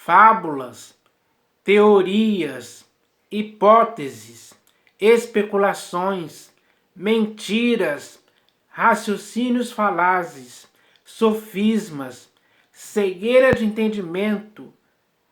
fábulas, teorias, hipóteses, especulações, mentiras, raciocínios falazes, sofismas, cegueira de entendimento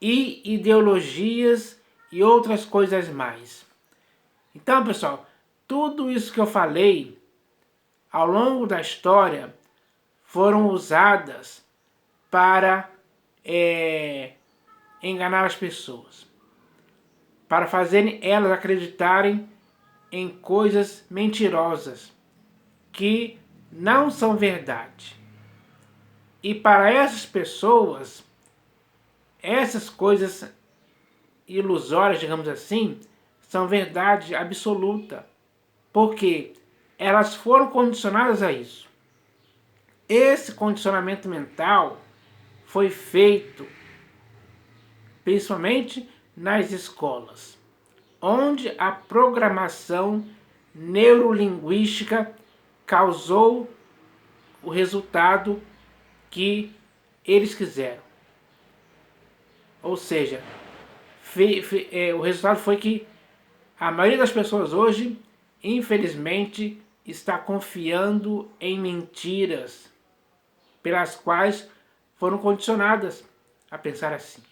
e ideologias e outras coisas mais. Então, pessoal, tudo isso que eu falei ao longo da história foram usadas para enganar as pessoas, para fazerem elas acreditarem em coisas mentirosas que não são verdade. E para essas pessoas, essas coisas ilusórias, digamos assim, são verdade absoluta, porque elas foram condicionadas a isso. Esse condicionamento mental foi feito principalmente nas escolas, onde a programação neurolinguística causou o resultado que eles quiseram. Ou seja, o resultado foi que a maioria das pessoas hoje, infelizmente, está confiando em mentiras pelas quais foram condicionadas a pensar assim.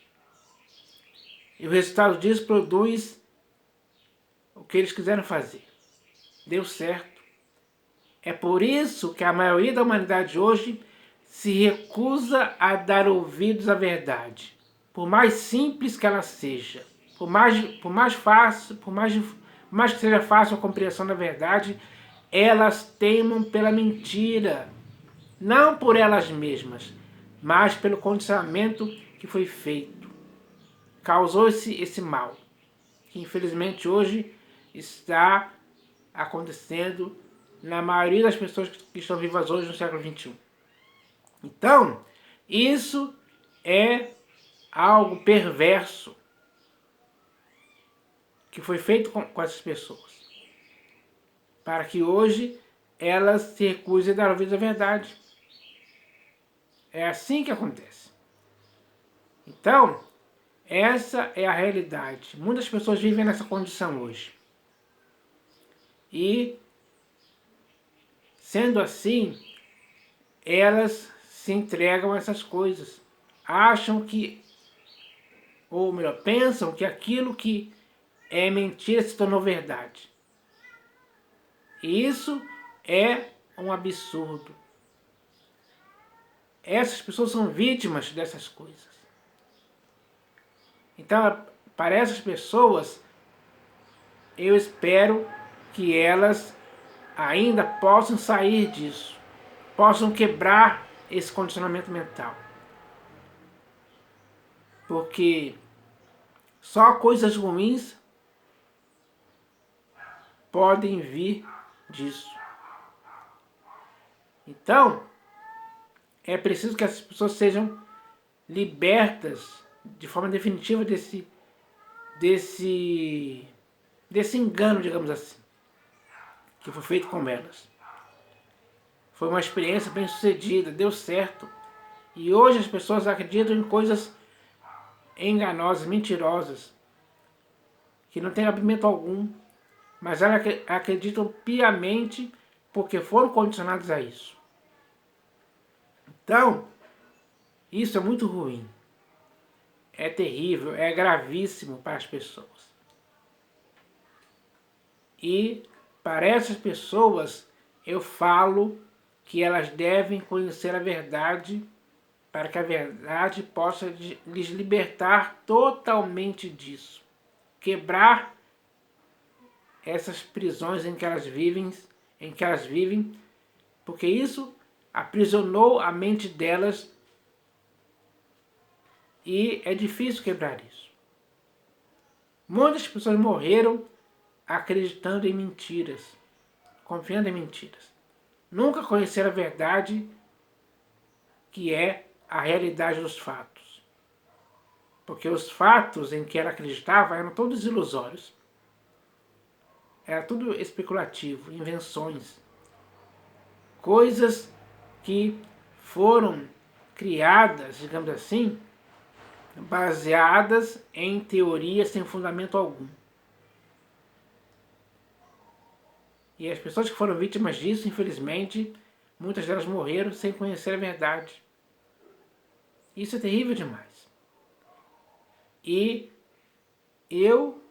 E o resultado disso produz o que eles quiseram fazer. Deu certo. É por isso que a maioria da humanidade hoje se recusa a dar ouvidos à verdade. Por mais simples que ela seja, por mais fácil, por mais que seja fácil a compreensão da verdade, elas teimam pela mentira. Não por elas mesmas, mas pelo condicionamento que foi feito. Causou esse mal, que infelizmente hoje está acontecendo na maioria das pessoas que estão vivas hoje no século XXI. Então, isso é algo perverso que foi feito com essas pessoas, para que hoje elas se recusem a dar ouvidos à verdade. É assim que acontece. Então, essa é a realidade. Muitas pessoas vivem nessa condição hoje. E, sendo assim, elas se entregam a essas coisas. Acham que, ou melhor, pensam que aquilo que é mentira se tornou verdade. E isso é um absurdo. Essas pessoas são vítimas dessas coisas. Então, para essas pessoas, eu espero que elas ainda possam sair disso, possam quebrar esse condicionamento mental. Porque só coisas ruins podem vir disso. Então, é preciso que essas pessoas sejam libertas de forma definitiva desse engano, digamos assim, que foi feito com elas. Foi uma experiência bem sucedida, deu certo. E hoje as pessoas acreditam em coisas enganosas, mentirosas, que não têm cabimento algum, mas elas acreditam piamente porque foram condicionadas a isso. Então, isso é muito ruim. É terrível, é gravíssimo para as pessoas. E para essas pessoas eu falo que elas devem conhecer a verdade para que a verdade possa lhes libertar totalmente disso. Quebrar essas prisões em que elas vivem, porque isso aprisionou a mente delas e é difícil quebrar isso. Muitas pessoas morreram acreditando em mentiras, confiando em mentiras. Nunca conheceram a verdade, que é a realidade dos fatos. Porque os fatos em que ela acreditava eram todos ilusórios. Era tudo especulativo, invenções. Coisas que foram criadas, digamos assim, baseadas em teorias sem fundamento algum. E as pessoas que foram vítimas disso, infelizmente, muitas delas morreram sem conhecer a verdade. Isso é terrível demais. E eu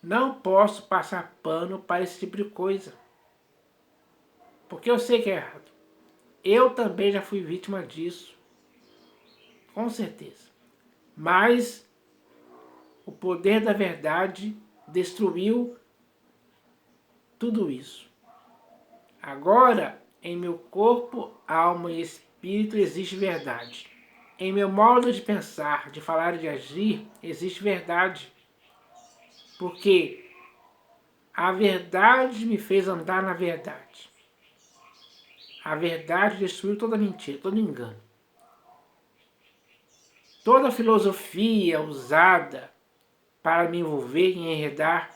não posso passar pano para esse tipo de coisa. Porque eu sei que é errado. Eu também já fui vítima disso. Com certeza. Mas o poder da verdade destruiu tudo isso. Agora, em meu corpo, alma e espírito existe verdade. Em meu modo de pensar, de falar e de agir, existe verdade. Porque a verdade me fez andar na verdade. A verdade destruiu toda mentira, todo engano. Toda filosofia usada para me envolver e enredar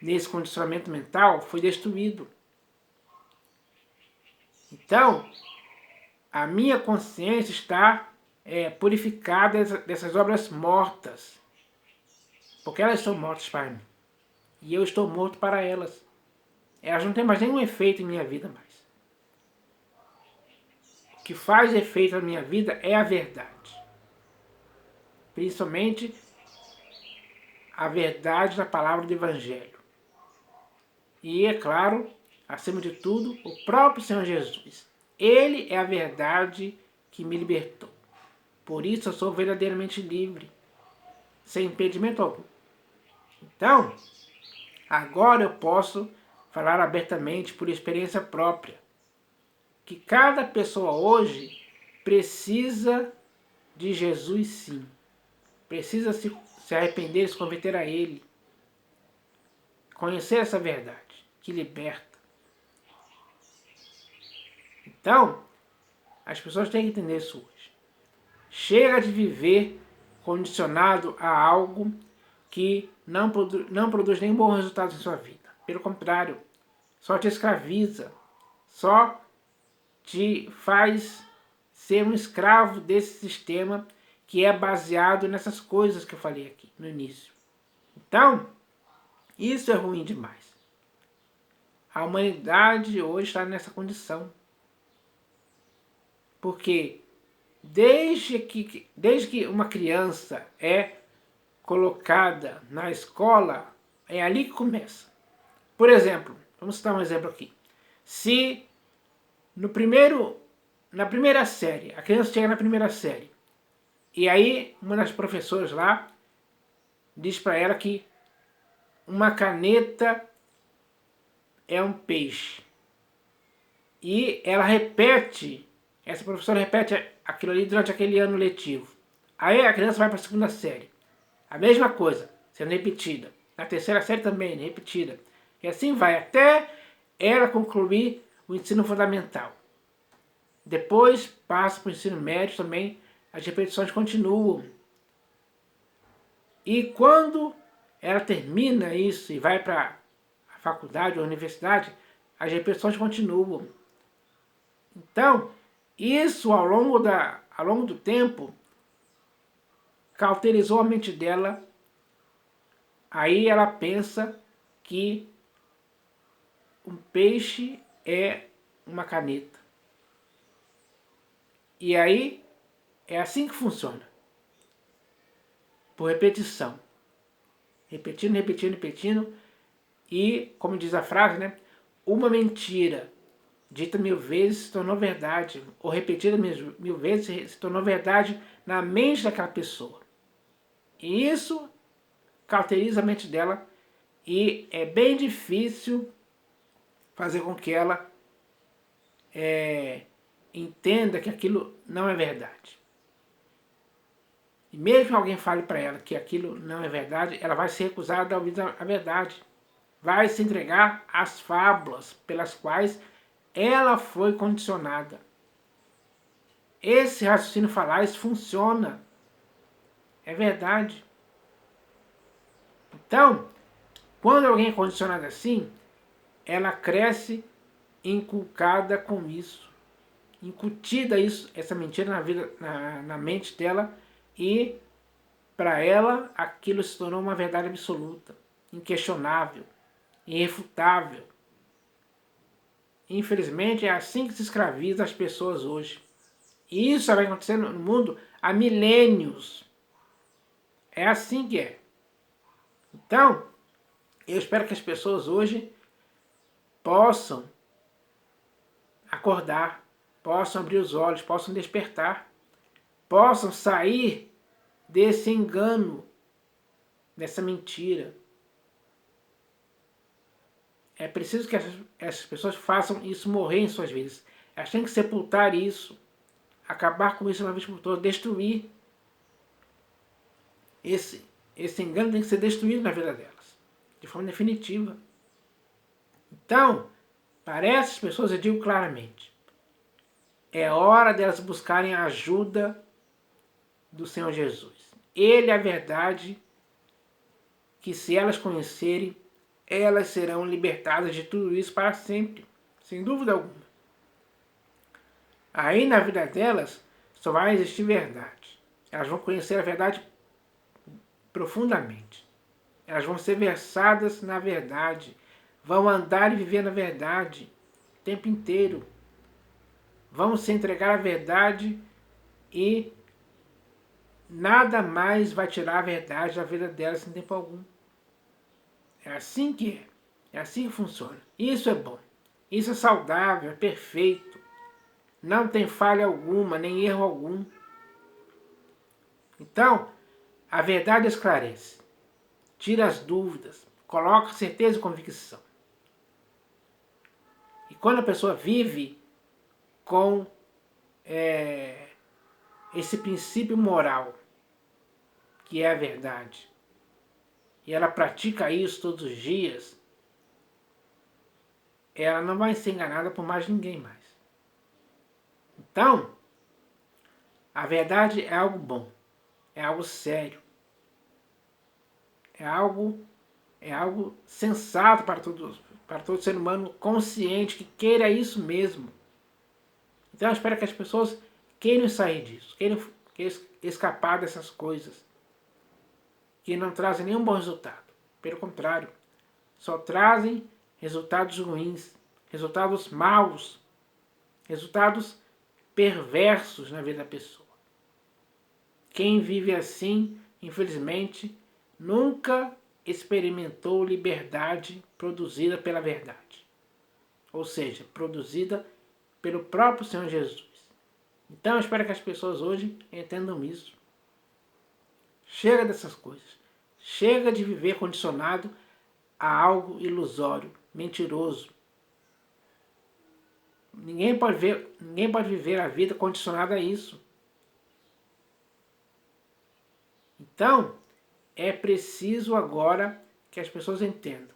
nesse condicionamento mental foi destruído. Então, a minha consciência está purificada dessas obras mortas. Porque elas estão mortas para mim. E eu estou morto para elas. Elas não têm mais nenhum efeito em minha vida mais. O que faz efeito na minha vida é a verdade. Principalmente a verdade da palavra do Evangelho. E, é claro, acima de tudo, o próprio Senhor Jesus. Ele é a verdade que me libertou. Por isso eu sou verdadeiramente livre, sem impedimento algum. Então, agora eu posso falar abertamente por experiência própria, que cada pessoa hoje precisa de Jesus sim. Precisa se arrepender e se converter a Ele. Conhecer essa verdade que liberta. Então, as pessoas têm que entender isso hoje. Chega de viver condicionado a algo que não produz nem bons resultados em sua vida. Pelo contrário, só te escraviza, só te faz ser um escravo desse sistema que é baseado nessas coisas que eu falei aqui no início. Então, isso é ruim demais. A humanidade hoje está nessa condição. Porque desde que uma criança é colocada na escola, é ali que começa. Por exemplo, vamos citar um exemplo aqui. Se na primeira série, a criança chega na primeira série, e aí uma das professoras lá diz para ela que uma caneta é um peixe. E ela repete, essa professora repete aquilo ali durante aquele ano letivo. Aí a criança vai para a segunda série. A mesma coisa, sendo repetida. Na terceira série também, repetida. E assim vai, até ela concluir o ensino fundamental. Depois passa para o ensino médio também, as repetições continuam. E quando ela termina isso e vai para a faculdade ou a universidade, as repetições continuam. Então, isso ao longo do tempo cauterizou a mente dela. Aí ela pensa que um peixe é uma caneta. E aí é assim que funciona. Por repetição. Repetindo, repetindo, repetindo. E, como diz a frase, né? Uma mentira dita 1000 vezes se tornou verdade. Ou repetida 1000 vezes se tornou verdade na mente daquela pessoa. E isso cauteriza a mente dela. E é bem difícil fazer com que ela entenda que aquilo não é verdade. E mesmo que alguém fale para ela que aquilo não é verdade, ela vai se recusar a ouvir a verdade. Vai se entregar às fábulas pelas quais ela foi condicionada. Esse raciocínio falaz funciona. É verdade. Então, quando alguém é condicionado assim, ela cresce inculcada com isso. Incutida isso, essa mentira na mente dela, e para ela aquilo se tornou uma verdade absoluta, inquestionável, irrefutável. Infelizmente é assim que se escraviza as pessoas hoje. E isso vai acontecer no mundo há milênios. É assim que é. Então, eu espero que as pessoas hoje possam acordar, possam abrir os olhos, possam despertar, possam sair desse engano, dessa mentira. É preciso que essas pessoas façam isso morrer em suas vidas. Elas têm que sepultar isso, acabar com isso uma vez por todas, destruir. Esse engano tem que ser destruído na vida delas, de forma definitiva. Então, para essas pessoas eu digo claramente, é hora delas buscarem a ajuda do Senhor Jesus. Ele é a verdade que, se elas conhecerem, elas serão libertadas de tudo isso para sempre, sem dúvida alguma. Aí na vida delas só vai existir verdade. Elas vão conhecer a verdade profundamente. Elas vão ser versadas na verdade, vão andar e viver na verdade o tempo inteiro. Vão se entregar à verdade e nada mais vai tirar a verdade da vida delas em tempo algum. É assim que é. É assim que funciona. Isso é bom. Isso é saudável, é perfeito. Não tem falha alguma, nem erro algum. Então, a verdade esclarece. Tira as dúvidas. Coloca certeza e convicção. E quando a pessoa vive com esse princípio moral, que é a verdade, e ela pratica isso todos os dias, ela não vai ser enganada por mais ninguém mais. Então, a verdade é algo bom, é algo sério, é algo sensato para todo ser humano consciente que queira isso mesmo. Então eu espero que as pessoas queiram sair disso, queiram escapar dessas coisas que não trazem nenhum bom resultado. Pelo contrário, só trazem resultados ruins, resultados maus, resultados perversos na vida da pessoa. Quem vive assim, infelizmente, nunca experimentou liberdade produzida pela verdade. Ou seja, produzida pelo próprio Senhor Jesus. Então eu espero que as pessoas hoje entendam isso. Chega dessas coisas. Chega de viver condicionado a algo ilusório, mentiroso. Ninguém pode viver a vida condicionada a isso. Então, é preciso agora que as pessoas entendam.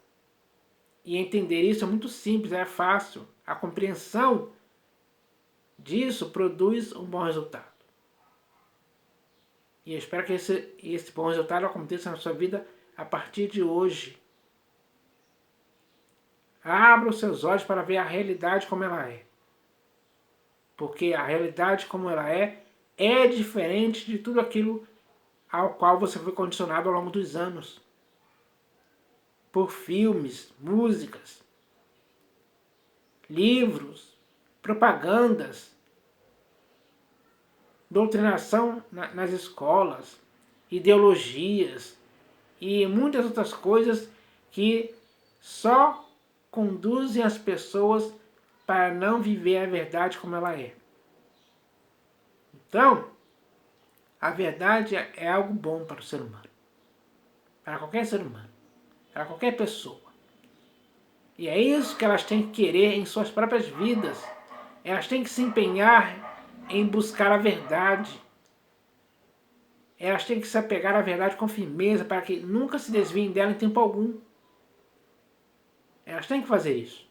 E entender isso é muito simples, é fácil. A compreensão disso produz um bom resultado. E eu espero que esse bom resultado aconteça na sua vida a partir de hoje. Abra os seus olhos para ver a realidade como ela é. Porque a realidade como ela é diferente de tudo aquilo ao qual você foi condicionado ao longo dos anos. Por filmes, músicas, livros, propagandas, doutrinação nas escolas, ideologias e muitas outras coisas que só conduzem as pessoas para não viver a verdade como ela é. Então, a verdade é algo bom para o ser humano, para qualquer ser humano, para qualquer pessoa. E é isso que elas têm que querer em suas próprias vidas. Elas têm que se empenhar em buscar a verdade. Elas têm que se apegar à verdade com firmeza para que nunca se desviem dela em tempo algum. Elas têm que fazer isso.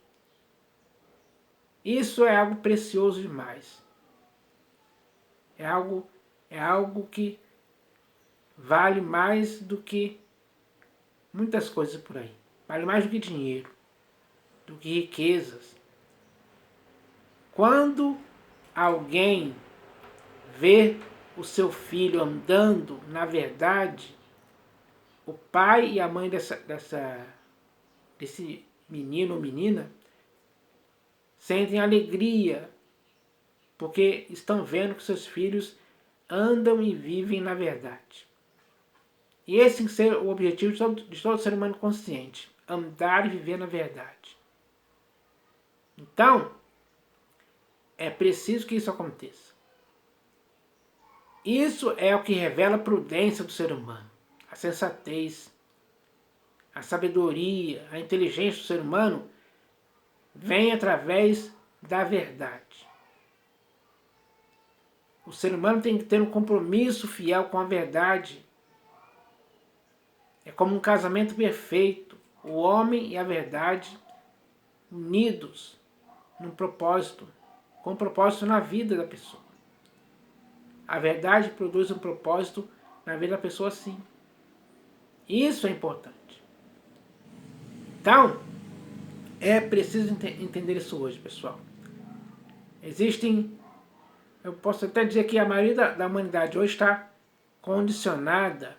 Isso é algo precioso demais. É algo que vale mais do que muitas coisas por aí. Vale mais do que dinheiro, do que riquezas. Quando alguém vê o seu filho andando na verdade, o pai e a mãe desse menino ou menina sentem alegria, porque estão vendo que seus filhos andam e vivem na verdade. E esse tem que ser o objetivo de todo ser humano consciente, andar e viver na verdade. Então, é preciso que isso aconteça. Isso é o que revela a prudência do ser humano, a sensatez, a sabedoria, a inteligência do ser humano vem através da verdade. O ser humano tem que ter um compromisso fiel com a verdade. É como um casamento perfeito, o homem e a verdade unidos num propósito, com um propósito na vida da pessoa. A verdade produz um propósito na vida da pessoa, sim. Isso é importante. Então, é preciso entender isso hoje, pessoal. Eu posso até dizer que a maioria da humanidade hoje está condicionada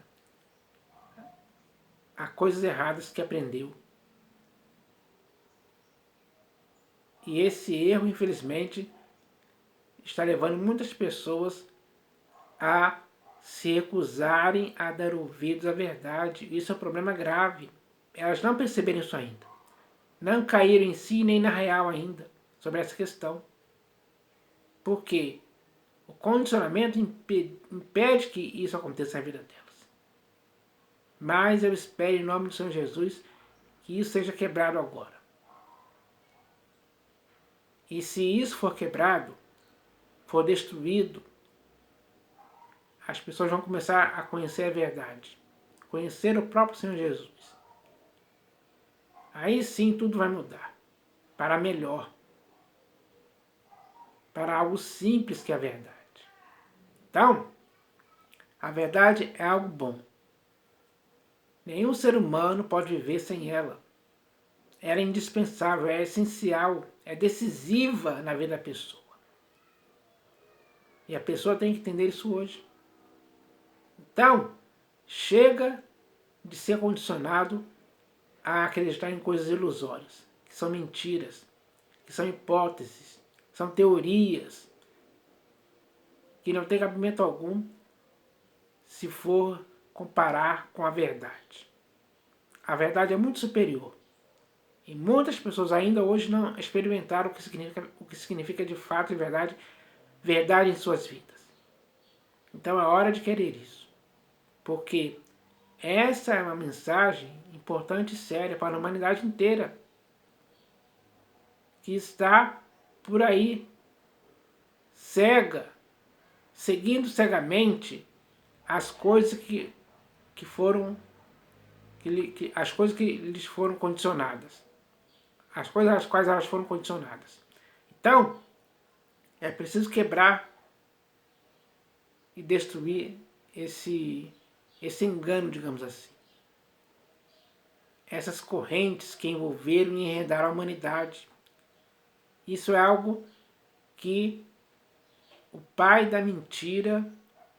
a coisas erradas que aprendeu. E esse erro, infelizmente, está levando muitas pessoas a se recusarem a dar ouvidos à verdade. Isso é um problema grave. Elas não perceberam isso ainda. Não caíram em si nem na real ainda sobre essa questão. Por quê? O condicionamento impede que isso aconteça na vida delas. Mas eu espero, em nome do Senhor Jesus, que isso seja quebrado agora. E se isso for quebrado, for destruído, as pessoas vão começar a conhecer a verdade. Conhecer o próprio Senhor Jesus. Aí sim tudo vai mudar. Para melhor. Para algo simples que é a verdade. Então, a verdade é algo bom. Nenhum ser humano pode viver sem ela. Ela é indispensável, é essencial, é decisiva na vida da pessoa. E a pessoa tem que entender isso hoje. Então, chega de ser condicionado a acreditar em coisas ilusórias, que são mentiras, que são hipóteses, são teorias, que não tem cabimento algum se for comparar com a verdade. A verdade é muito superior. E muitas pessoas ainda hoje não experimentaram o que significa de fato e verdade em suas vidas. Então é hora de querer isso. Porque essa é uma mensagem importante e séria para a humanidade inteira, que está por aí cega, seguindo cegamente as coisas as coisas que lhes foram condicionadas, as coisas às quais elas foram condicionadas. Então, é preciso quebrar e destruir esse engano, digamos assim. Essas correntes que envolveram e enredaram a humanidade. Isso é algo que o pai da mentira,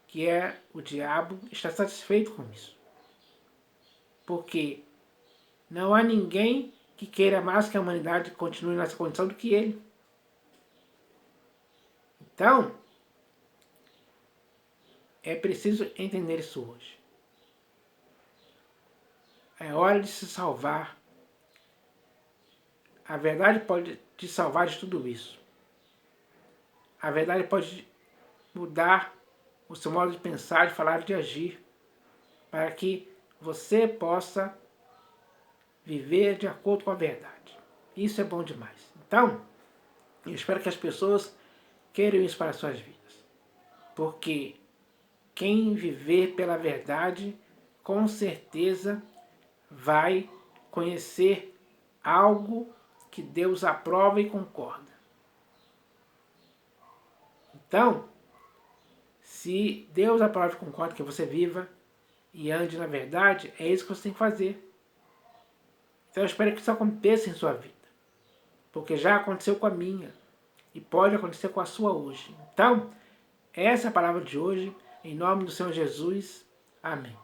que é o diabo, está satisfeito com isso. Porque não há ninguém que queira mais que a humanidade continue nessa condição do que ele. Então, é preciso entender isso hoje. É hora de se salvar. A verdade pode te salvar de tudo isso. A verdade pode mudar o seu modo de pensar, de falar, de agir, para que você possa viver de acordo com a verdade. Isso é bom demais. Então, eu espero que as pessoas queiram isso para as suas vidas. Porque quem viver pela verdade, com certeza vai conhecer algo que Deus aprova e concorda. Então, se Deus aprova e concorda que você viva e ande na verdade, é isso que você tem que fazer. Então eu espero que isso aconteça em sua vida. Porque já aconteceu com a minha. E pode acontecer com a sua hoje. Então, essa é a palavra de hoje. Em nome do Senhor Jesus. Amém.